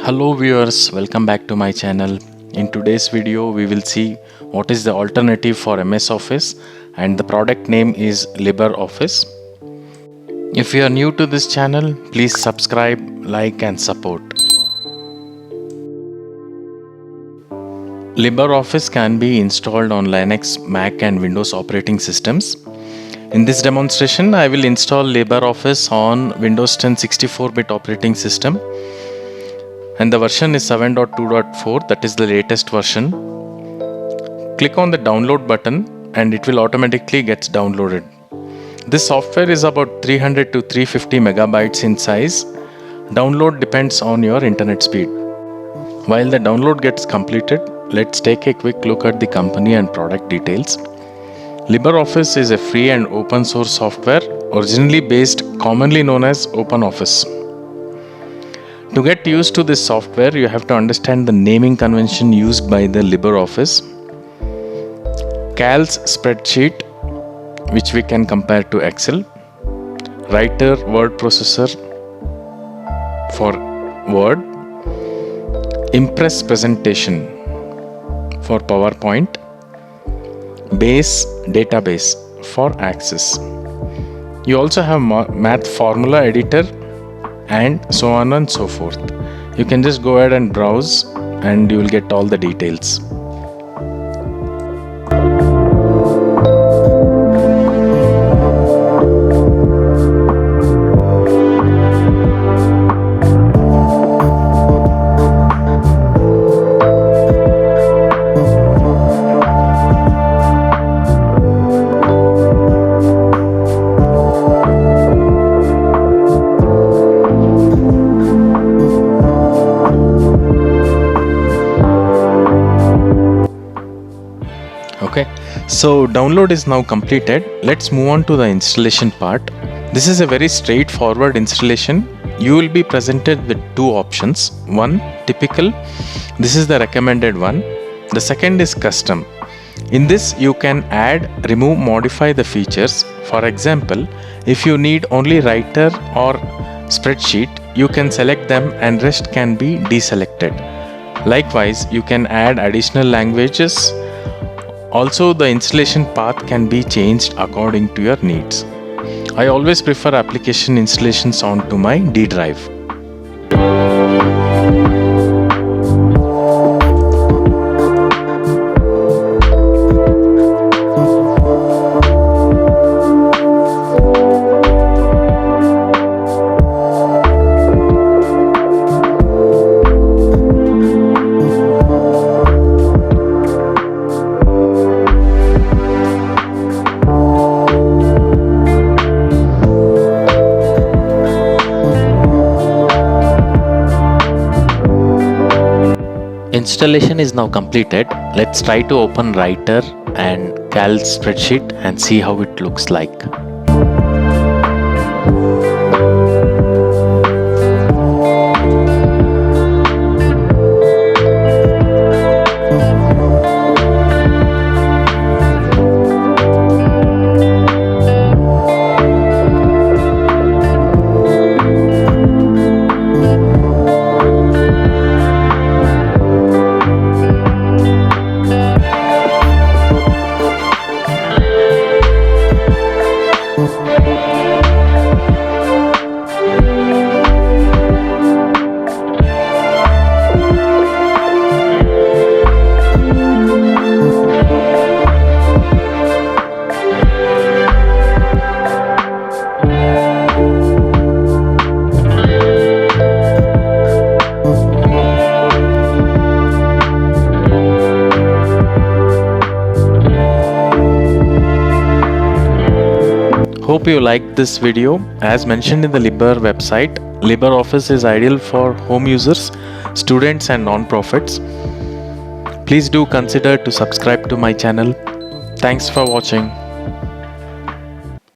Hello viewers, welcome back to my channel. In today's video we will see what is the alternative for MS Office and the product name is LibreOffice. If you are new to this channel, please subscribe, like and support. LibreOffice can be installed on Linux, Mac and Windows operating systems. In this demonstration I will install LibreOffice on Windows 10 64-bit operating system. And the version is 7.2.4, that is the latest version. Click on the download button and it will automatically get downloaded. This software is about 300 to 350 megabytes in size. Download depends on your internet speed. While the download gets completed, let's take a quick look at the company and product details. LibreOffice is a free and open source software originally based commonly known as OpenOffice. To get used to this software, you have to understand the naming convention used by the LibreOffice. CAL's spreadsheet, which we can compare to Excel. Writer word processor for Word. Impress presentation for PowerPoint. Base database for Access. You also have math formula editor and so on and so forth. You can just go ahead and browse and you will get all the details. Okay, so download is now completed. Let's move on to the installation part. This is a very straightforward installation. You will be presented with two options. One, typical. This is the recommended one. The second is custom. In this you can add, remove, modify the features. For example, if you need only writer or spreadsheet, you can select them and rest can be deselected. Likewise, you can add additional languages. Also, the installation path can be changed according to your needs. I always prefer application installations onto my D drive. Installation is now completed. Let's try to open Writer and Cal spreadsheet and see how it looks like. Hope you liked this video. As mentioned in the Libre website, LibreOffice is ideal for home users, students and non-profits. Please do consider to subscribe to my channel. Thanks for watching.